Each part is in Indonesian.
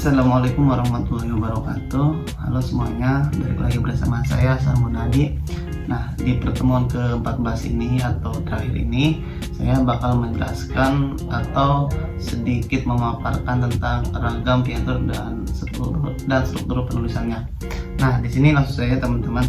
Assalamualaikum warahmatullahi wabarakatuh. Halo semuanya, balik lagi bersama saya Sarmunadi. Nah, di pertemuan ke-14 ini atau terakhir ini, saya bakal menjelaskan atau sedikit memaparkan tentang ragam fitur dan struktur penulisannya. Nah, di sini langsung saja teman-teman.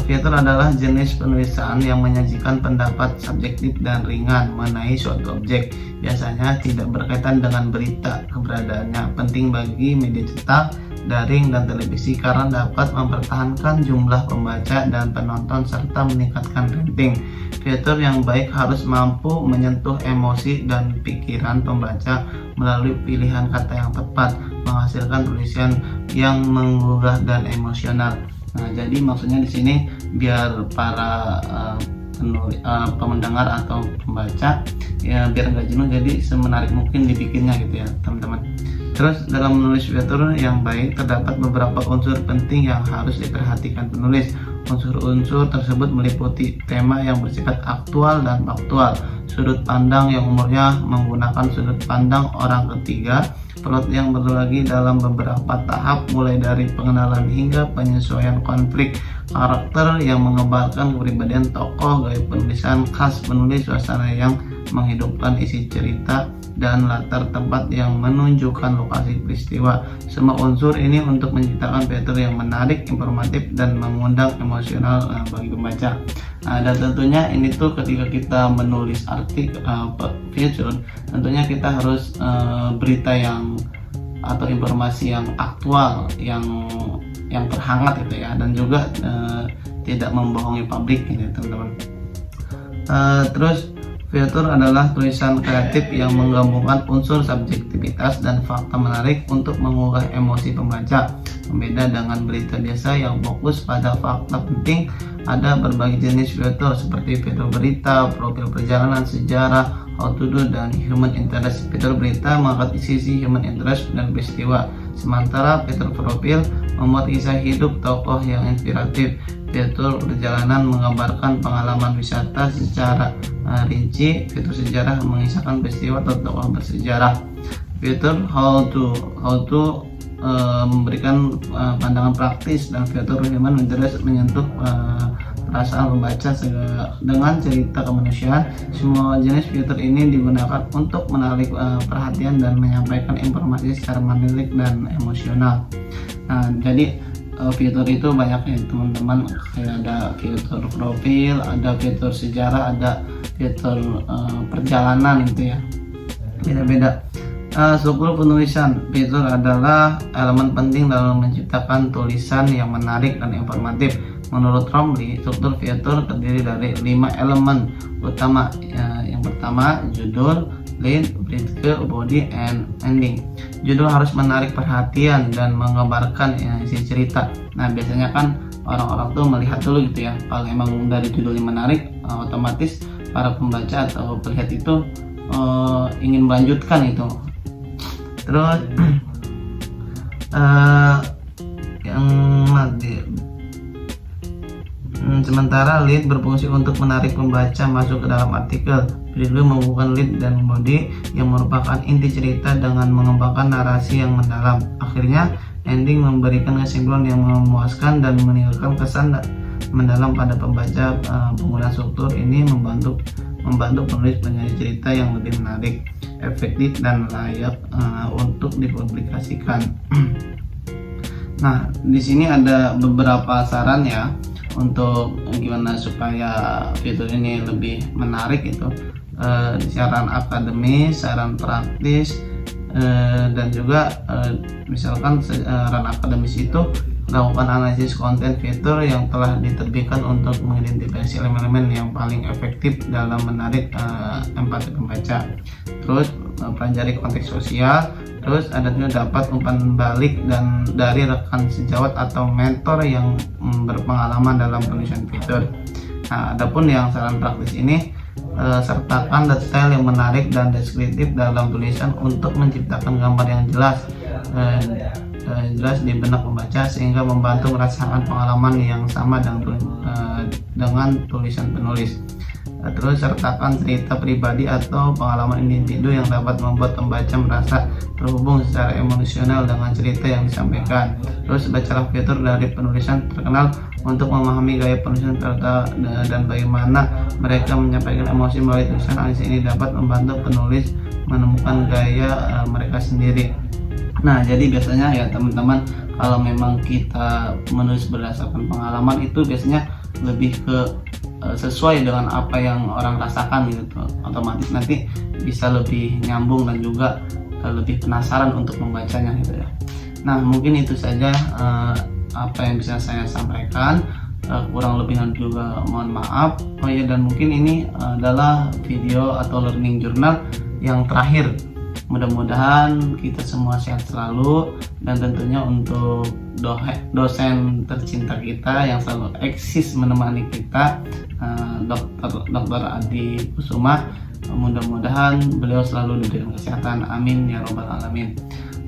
Fitur adalah jenis penulisan yang menyajikan pendapat subjektif dan ringan mengenai suatu objek. Biasanya tidak berkaitan dengan berita. Keberadaannya penting bagi media cetak, daring, dan televisi karena dapat mempertahankan jumlah pembaca dan penonton serta meningkatkan rating. Fitur yang baik harus mampu menyentuh emosi dan pikiran pembaca melalui pilihan kata yang tepat, menghasilkan tulisan yang menggugah dan emosional. Nah, jadi maksudnya di sini biar para pendengar atau pembaca ya biar nggak jenuh, jadi semenarik mungkin dibikinnya gitu ya teman-teman. Terus dalam menulis fitur yang baik terdapat beberapa unsur penting yang harus diperhatikan penulis. Unsur-unsur tersebut meliputi tema yang bersifat aktual dan faktual, sudut pandang yang umumnya menggunakan sudut pandang orang ketiga, plot yang berbagi dalam beberapa tahap mulai dari pengenalan hingga penyesuaian konflik, karakter yang mengembarkan kepribadian tokoh, gaya penulisan khas penulis, suasana yang menghidupkan isi cerita, dan latar tempat yang menunjukkan lokasi peristiwa. Semua unsur ini untuk menciptakan fitur yang menarik, informatif, dan mengundang emosional bagi pembaca. Dan tentunya ini tuh ketika kita menulis fitur, tentunya kita harus berita yang atau informasi yang aktual, yang terhangat gitu ya, dan juga tidak membohongi publik gitu teman-teman. Terus fitur adalah tulisan kreatif yang menggabungkan unsur subjektivitas dan fakta menarik untuk menggugah emosi pembaca. Berbeda dengan berita biasa yang fokus pada fakta penting, ada berbagai jenis fitur seperti fitur berita, profil perjalanan, sejarah, how to do, dan human interest. Fitur berita mengangkat sisi human interest dan peristiwa, sementara fitur profil membuat kisah hidup tokoh yang inspiratif. Fitur perjalanan menggambarkan pengalaman wisata secara rinci. Fitur sejarah mengisahkan peristiwa atau tokoh bersejarah. Fitur how to memberikan pandangan praktis, dan fitur human interest menyentuh perasaan pembaca dengan cerita kemanusiaan. Semua jenis fitur ini digunakan untuk menarik perhatian dan menyampaikan informasi secara menarik dan emosional. Nah, jadi fitur itu banyak ya teman-teman, kayak ada fitur profil, ada fitur sejarah, ada fitur perjalanan gitu ya, beda-beda. Struktur penulisan fitur adalah elemen penting dalam menciptakan tulisan yang menarik dan informatif. Menurut Romley, struktur fitur terdiri dari 5 elemen utama. Yang pertama, judul, lead, bridge, body, and ending. Judul harus menarik perhatian dan menggambarkan isi cerita. Nah, biasanya kan orang-orang tuh melihat dulu gitu ya. Kalau emang dari judulnya menarik, otomatis para pembaca atau pelihat itu ingin melanjutkan itu. Terus sementara lead berfungsi untuk menarik pembaca masuk ke dalam artikel. Preview menghubungkan lead dan body yang merupakan inti cerita dengan mengembangkan narasi yang mendalam. Akhirnya ending memberikan kesimpulan yang memuaskan dan meninggalkan kesan mendalam pada pembaca. Penggunaan struktur ini membantu penulis menjadi cerita yang lebih menarik, efektif, dan layak untuk dipublikasikan. Nah, di sini ada beberapa saran ya untuk gimana supaya fitur ini lebih menarik itu. Saran akademis, saran praktis, dan juga misalkan saran akademis itu melakukan analisis konten fitur yang telah diterbitkan untuk mengidentifikasi elemen-elemen yang paling efektif dalam menarik empati pembaca. Terus pelajari konteks sosial. Terus ada juga dapat umpan balik dan dari rekan sejawat atau mentor yang berpengalaman dalam penulisan fitur. Nah, adapun yang saran praktis ini, sertakan detail yang menarik dan deskriptif dalam tulisan untuk menciptakan gambar yang jelas di benak pembaca sehingga membantu merasakan pengalaman yang sama dengan tulisan penulis. Terus sertakan cerita pribadi atau pengalaman individu yang dapat membuat pembaca merasa terhubung secara emosional dengan cerita yang disampaikan. Terus bacalah fitur dari penulisan terkenal untuk memahami gaya penulisan dan bagaimana mereka menyampaikan emosi melalui tulisan. Analisis ini dapat membantu penulis menemukan gaya mereka sendiri. Nah, jadi biasanya ya teman-teman, kalau memang kita menulis berdasarkan pengalaman itu biasanya lebih ke sesuai dengan apa yang orang rasakan gitu, otomatis nanti bisa lebih nyambung dan juga lebih penasaran untuk membacanya gitu ya. Nah, mungkin itu saja apa yang bisa saya sampaikan, kurang lebihnya juga mohon maaf. Oh ya, dan mungkin ini adalah video atau learning journal yang terakhir. Mudah-mudahan kita semua sehat selalu, dan tentunya untuk dosen tercinta kita yang selalu eksis menemani kita, Dr. Adi Kusuma, mudah-mudahan beliau selalu diberikan kesehatan, amin ya robbal alamin.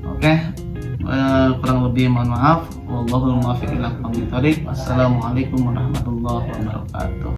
Oke, kurang lebih mohon maaf. Wallahul muwaffiq ila aqwamit thoriq. Wassalamualaikum warahmatullahi wabarakatuh.